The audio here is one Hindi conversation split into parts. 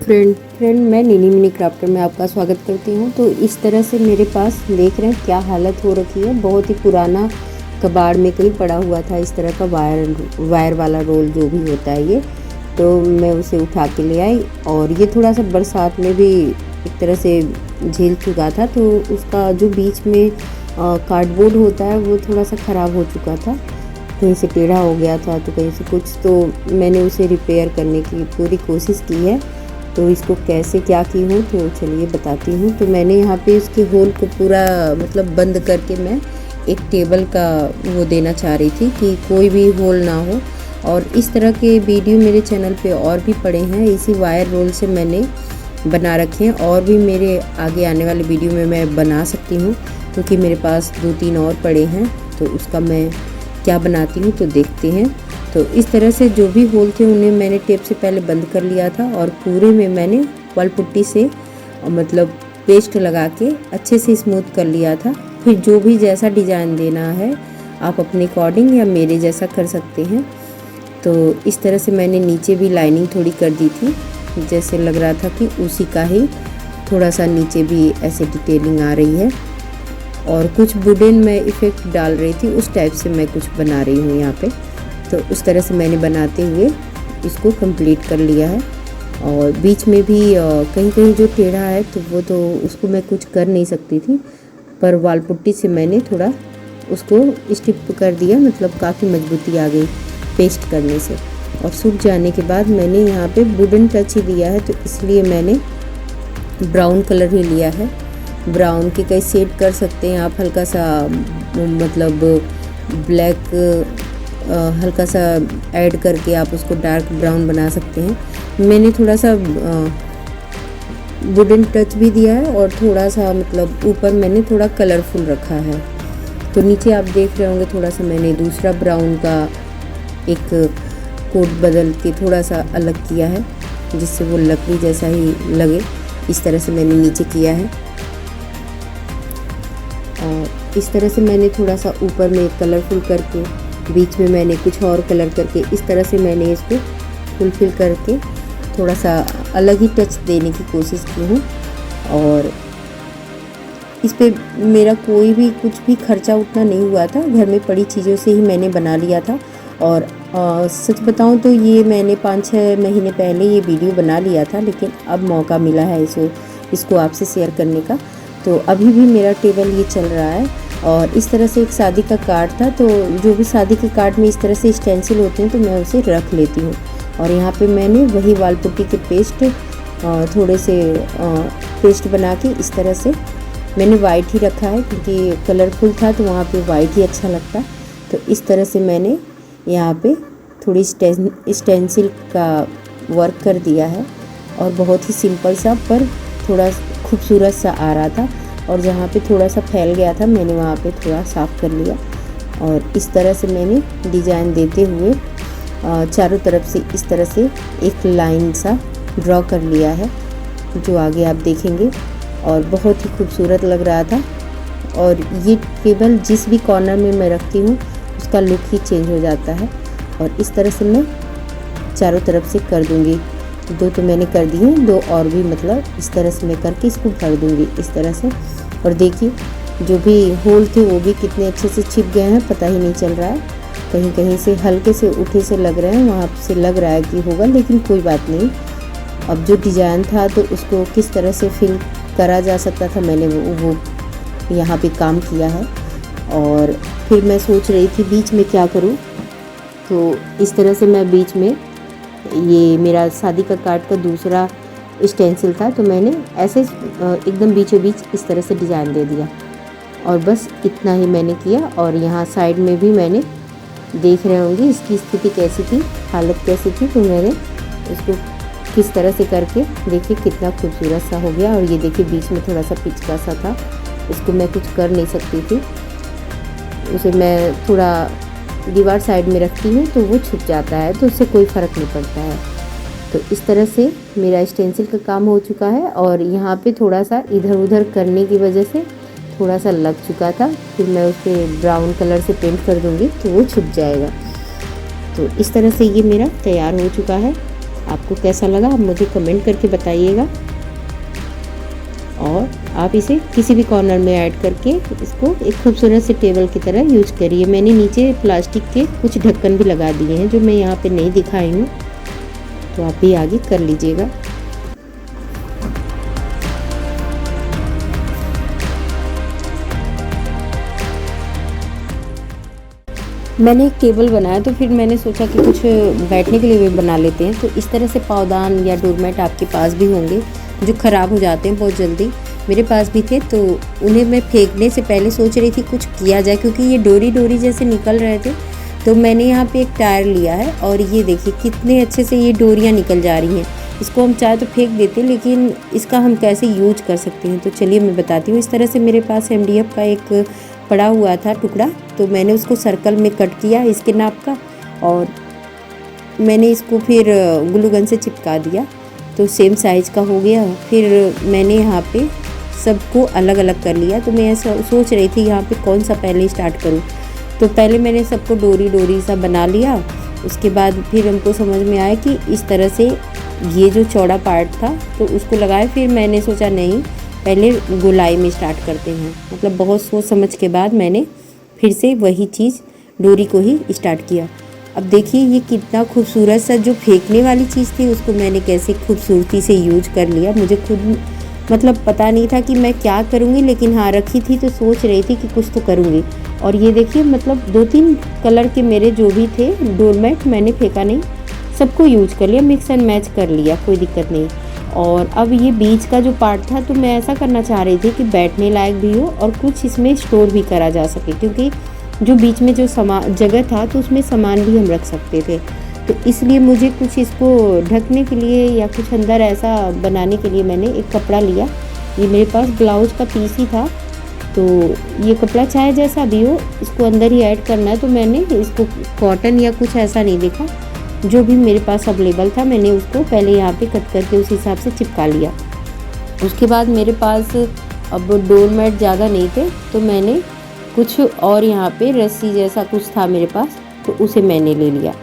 फ्रेंड मैं नीनी मिनी क्राफ्टर में आपका स्वागत करती हूँ। तो इस तरह से मेरे पास देख रहे हैं क्या हालत हो रखी है। बहुत ही पुराना कबाड़ में कहीं पड़ा हुआ था इस तरह का वायर वाला रोल जो भी होता है ये। तो मैं उसे उठा के ले आई और ये थोड़ा सा बरसात में भी एक तरह से झेल चुका था। तो उसका जो बीच में कार्डबोर्ड होता है वो थोड़ा सा ख़राब हो चुका था, कहीं से टेढ़ा हो गया था तो कहीं से कुछ। तो मैंने उसे रिपेयर करने की पूरी कोशिश की है। तो इसको कैसे क्या की हूँ तो चलिए बताती हूँ। तो मैंने यहाँ पे इसके होल को पूरा मतलब बंद करके मैं एक टेबल का वो देना चाह रही थी कि कोई भी होल ना हो। और इस तरह के वीडियो मेरे चैनल पे और भी पड़े हैं, इसी वायर रोल से मैंने बना रखे हैं। और भी मेरे आगे आने वाले वीडियो में मैं बना सकती हूँ क्योंकि मेरे पास 2-3 और पड़े हैं। तो उसका मैं क्या बनाती हूँ तो देखते हैं। तो इस तरह से जो भी होल थे उन्हें मैंने टेप से पहले बंद कर लिया था और पूरे में मैंने वॉल पुट्टी से मतलब पेस्ट लगा के अच्छे से स्मूथ कर लिया था। फिर जो भी जैसा डिज़ाइन देना है आप अपने अकॉर्डिंग या मेरे जैसा कर सकते हैं। तो इस तरह से मैंने नीचे भी लाइनिंग थोड़ी कर दी थी, जैसे लग रहा था कि उसी का ही थोड़ा सा नीचे भी ऐसे डिटेलिंग आ रही है। और कुछ वुडन में इफ़ेक्ट डाल रही थी, उस टाइप से मैं कुछ बना रही हूँ यहाँ पे। तो उस तरह से मैंने बनाते हुए इसको कंप्लीट कर लिया है। और बीच में भी कहीं कहीं जो टेढ़ा है तो वो तो उसको मैं कुछ कर नहीं सकती थी, पर वाल पुट्टी से मैंने थोड़ा उसको स्टिप कर दिया, मतलब काफ़ी मजबूती आ गई पेस्ट करने से। और सूख जाने के बाद मैंने यहाँ पे वुडन टच ही दिया है, तो इसलिए मैंने ब्राउन कलर ही लिया है। ब्राउन के कई शेड कर सकते हैं आप, हल्का सा मतलब ब्लैक हल्का सा ऐड करके आप उसको डार्क ब्राउन बना सकते हैं। मैंने थोड़ा सा वुडन टच भी दिया है और थोड़ा सा मतलब ऊपर मैंने थोड़ा कलरफुल रखा है। तो नीचे आप देख रहे होंगे थोड़ा सा मैंने दूसरा ब्राउन का एक कोट बदल के थोड़ा सा अलग किया है, जिससे वो लकड़ी जैसा ही लगे। इस तरह से मैंने नीचे किया है और इस तरह से मैंने थोड़ा सा ऊपर में कलरफुल करके बीच में मैंने कुछ और कलर करके इस तरह से मैंने इसको फुलफिल करके थोड़ा सा अलग ही टच देने की कोशिश की हूँ। और इस पे मेरा कोई भी कुछ भी खर्चा उतना नहीं हुआ था, घर में पड़ी चीज़ों से ही मैंने बना लिया था। और सच बताऊँ तो ये मैंने 5-6 महीने पहले ये वीडियो बना लिया था, लेकिन अब मौका मिला है इसको आपसे शेयर करने का। तो अभी भी मेरा टेबल ये चल रहा है। और इस तरह से एक शादी का कार्ड था, तो जो भी शादी के कार्ड में इस तरह से स्टेंसिल होते हैं तो मैं उसे रख लेती हूँ। और यहाँ पे मैंने वही वाल पुट्टी के पेस्ट थोड़े से पेस्ट बना के इस तरह से मैंने वाइट ही रखा है क्योंकि कलरफुल था तो वहाँ पे वाइट ही अच्छा लगता। तो इस तरह से मैंने यहाँ पे थोड़ी स्टेंसिल का वर्क कर दिया है और बहुत ही सिंपल सा पर थोड़ा खूबसूरत सा आ रहा था। और जहाँ पे थोड़ा सा फैल गया था मैंने वहाँ पे थोड़ा साफ़ कर लिया। और इस तरह से मैंने डिज़ाइन देते हुए चारों तरफ से इस तरह से एक लाइन सा ड्रॉ कर लिया है, जो आगे आप देखेंगे। और बहुत ही खूबसूरत लग रहा था। और ये टेबल जिस भी कॉर्नर में मैं रखती हूँ उसका लुक ही चेंज हो जाता है। और इस तरह से मैं चारों तरफ से कर दूँगी। 2 तो मैंने कर दिए, 2 और भी मतलब इस तरह से मैं करके इसको भर दूँगी इस तरह से। और देखिए जो भी होल थे वो भी कितने अच्छे से छिप गए हैं, पता ही नहीं चल रहा है। कहीं कहीं से हल्के से उठे से लग रहे हैं, वहाँ से लग रहा है कि होगा, लेकिन कोई बात नहीं। अब जो डिज़ाइन था तो उसको किस तरह से फिल करा जा सकता था, मैंने वो यहाँ पे काम किया है। और फिर मैं सोच रही थी बीच में क्या करूँ, तो इस तरह से मैं बीच में ये मेरा शादी का कार्ड का दूसरा स्टेंसिल था तो मैंने ऐसे एकदम बीचों बीच इस तरह से डिज़ाइन दे दिया। और बस इतना ही मैंने किया। और यहाँ साइड में भी मैंने देख रहे होंगे इसकी स्थिति कैसी थी, हालत कैसी थी। तो मैंने इसको किस तरह से करके देखिए कितना खूबसूरत सा हो गया। और ये देखिए बीच में थोड़ा सा पिचका सा था, इसको मैं कुछ कर नहीं सकती थी, उसे मैं थोड़ा दीवार साइड में रखती हूँ तो वो छुप जाता है, तो उससे कोई फ़र्क नहीं पड़ता है। तो इस तरह से मेरा स्टेंसिल का काम हो चुका है। और यहाँ पे थोड़ा सा इधर उधर करने की वजह से थोड़ा सा लग चुका था, फिर मैं उसे ब्राउन कलर से पेंट कर दूँगी तो वो छुप जाएगा। तो इस तरह से ये मेरा तैयार हो चुका है। आपको कैसा लगा आप मुझे कमेंट करके बताइएगा। और आप इसे किसी भी कॉर्नर में ऐड करके इसको एक खूबसूरत से टेबल की तरह यूज करिए। मैंने नीचे प्लास्टिक के कुछ ढक्कन भी लगा दिए हैं जो मैं यहाँ पे नहीं दिखाई हूँ, तो आप भी आगे कर लीजिएगा। मैंने एक टेबल बनाया तो फिर मैंने सोचा कि कुछ बैठने के लिए भी बना लेते हैं। तो इस तरह से पावदान या डोरमेट आपके पास भी होंगे जो ख़राब हो जाते हैं बहुत जल्दी, मेरे पास भी थे। तो उन्हें मैं फेंकने से पहले सोच रही थी कुछ किया जाए, क्योंकि ये डोरी डोरी जैसे निकल रहे थे। तो मैंने यहाँ पे एक टायर लिया है और ये देखिए कितने अच्छे से ये डोरियाँ निकल जा रही हैं। इसको हम चाहे तो फेंक देते, लेकिन इसका हम कैसे यूज कर सकते हैं तो चलिए मैं बताती हूँ। इस तरह से मेरे पास MDF का एक पड़ा हुआ था टुकड़ा, तो मैंने उसको सर्कल में कट किया इसके नाप का, और मैंने इसको फिर ग्लू गन से चिपका दिया तो सेम साइज़ का हो गया। फिर मैंने यहाँ पे सबको अलग अलग कर लिया। तो मैं ऐसा सोच रही थी यहाँ पे कौन सा पहले स्टार्ट करूँ। तो पहले मैंने सबको डोरी डोरी सा बना लिया। उसके बाद फिर हमको समझ में आया कि इस तरह से ये जो चौड़ा पार्ट था तो उसको लगाए। फिर मैंने सोचा नहीं, पहले गोलाई में स्टार्ट करते हैं। मतलब बहुत सोच समझ के बाद मैंने फिर से वही चीज़ डोरी को ही स्टार्ट किया। अब देखिए ये कितना खूबसूरत सा जो फेंकने वाली चीज़ थी उसको मैंने कैसे खूबसूरती से यूज कर लिया। मुझे खुद मतलब पता नहीं था कि मैं क्या करूँगी, लेकिन हाँ रखी थी तो सोच रही थी कि कुछ तो करूँगी। और ये देखिए मतलब 2-3 कलर के मेरे जो भी थे डोरमेट मैंने फेंका नहीं, सबको यूज कर लिया, मिक्स एंड मैच कर लिया, कोई दिक्कत नहीं। और अब ये बीच का जो पार्ट था तो मैं ऐसा करना चाह रही थी कि बैठने लायक भी हो और कुछ इसमें स्टोर भी करा जा सके, क्योंकि जो बीच में जो जगह था तो उसमें सामान भी हम रख सकते थे। तो इसलिए मुझे कुछ इसको ढकने के लिए या कुछ अंदर ऐसा बनाने के लिए मैंने एक कपड़ा लिया। ये मेरे पास ब्लाउज का पीस ही था, तो ये कपड़ा चाहे जैसा भी हो इसको अंदर ही ऐड करना है। तो मैंने इसको कॉटन या कुछ ऐसा नहीं देखा, जो भी मेरे पास अवेलेबल था मैंने उसको पहले यहाँ पे कट करके उस हिसाब से चिपका लिया। उसके बाद मेरे पास अब डोरमेट ज़्यादा नहीं थे तो मैंने कुछ और यहाँ पे रस्सी जैसा कुछ था मेरे पास, तो उसे मैंने ले लिया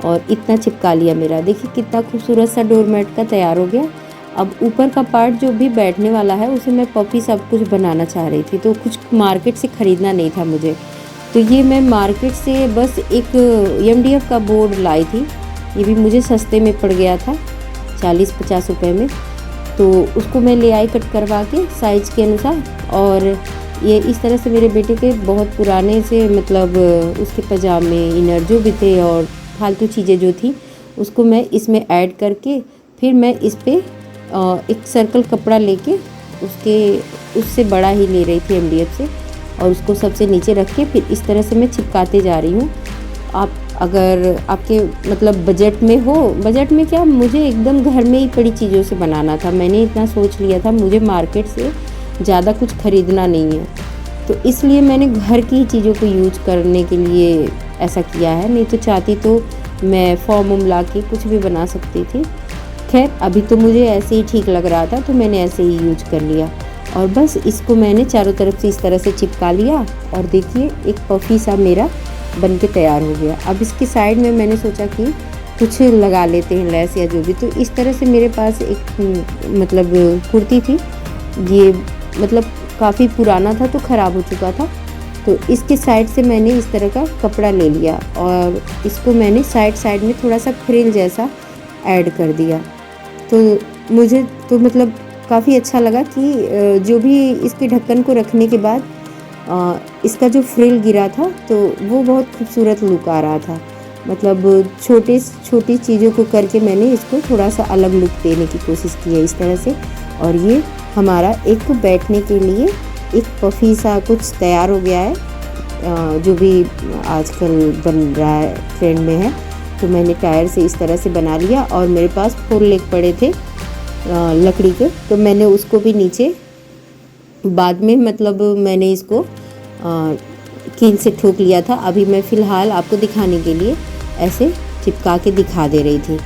और इतना चिपका लिया। मेरा देखिए कितना खूबसूरत सा डोरमेट का तैयार हो गया। अब ऊपर का पार्ट जो भी बैठने वाला है उसे मैं पफी सब कुछ बनाना चाह रही थी, तो कुछ मार्केट से ख़रीदना नहीं था मुझे। तो ये मैं मार्केट से बस एक MDF का बोर्ड लाई थी, ये भी मुझे सस्ते में पड़ गया था 40-50 रुपये में। तो उसको मैं ले आई कट करवा के साइज़ के अनुसार। और ये इस तरह से मेरे बेटे के बहुत पुराने से मतलब उसके पजामे इनर जो भी थे और फालतू चीज़ें जो थी उसको मैं इसमें ऐड करके फिर मैं इस पर एक सर्कल कपड़ा लेके उससे बड़ा ही ले रही थी MDF से, और उसको सबसे नीचे रख के फिर इस तरह से मैं चिपकाते जा रही हूँ। आप अगर आपके मतलब बजट में हो, बजट में क्या, मुझे एकदम घर में ही पड़ी चीज़ों से बनाना था। मैंने इतना सोच लिया था मुझे मार्केट से ज़्यादा कुछ ख़रीदना नहीं है, तो इसलिए मैंने घर की चीज़ों को यूज करने के लिए ऐसा किया है। नहीं तो चाहती तो मैं फॉर्म ला के कुछ भी बना सकती थी। खैर अभी तो मुझे ऐसे ही ठीक लग रहा था तो मैंने ऐसे ही यूज कर लिया। और बस इसको मैंने चारों तरफ से इस तरह से चिपका लिया और देखिए एक पफी सा मेरा बन के तैयार हो गया। अब इसके साइड में मैंने सोचा कि कुछ लगा लेते हैं लेस या जो भी। तो इस तरह से मेरे पास एक मतलब कुर्ती थी, ये मतलब काफ़ी पुराना था तो ख़राब हो चुका था। तो इसके साइड से मैंने इस तरह का कपड़ा ले लिया और इसको मैंने साइड में थोड़ा सा फ्रिल जैसा ऐड कर दिया। तो मुझे तो मतलब काफ़ी अच्छा लगा कि जो भी इसके ढक्कन को रखने के बाद इसका जो फ्रिल गिरा था तो वो बहुत खूबसूरत लुक आ रहा था। मतलब छोटी चीज़ों को करके मैंने इसको थोड़ा सा अलग लुक देने की कोशिश की है इस तरह से। और ये हमारा एक बैठने के लिए एक पफी सा कुछ तैयार हो गया है, जो भी आजकल बन रहा है, ट्रेंड में है। तो मैंने टायर से इस तरह से बना लिया और मेरे पास 4 लेग पड़े थे लकड़ी के, तो मैंने उसको भी नीचे बाद में मतलब मैंने इसको कील से ठोक लिया था। अभी मैं फ़िलहाल आपको दिखाने के लिए ऐसे चिपका के दिखा दे रही थी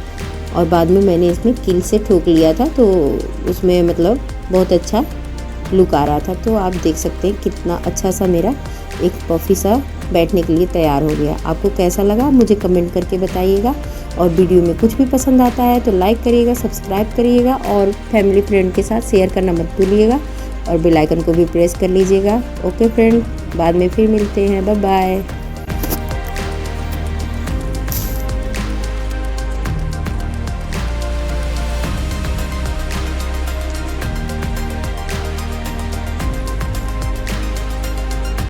और बाद में मैंने इसमें कील से ठोक लिया था, तो उसमें मतलब बहुत अच्छा लुक आ रहा था। तो आप देख सकते हैं कितना अच्छा सा मेरा एक पफी सा बैठने के लिए तैयार हो गया। आपको कैसा लगा मुझे कमेंट करके बताइएगा और वीडियो में कुछ भी पसंद आता है तो लाइक करिएगा, सब्सक्राइब करिएगा और फैमिली फ्रेंड के साथ शेयर करना मत भूलिएगा और बेल आइकन को भी प्रेस कर लीजिएगा। ओके फ्रेंड, बाद में फिर मिलते हैं। Bye bye.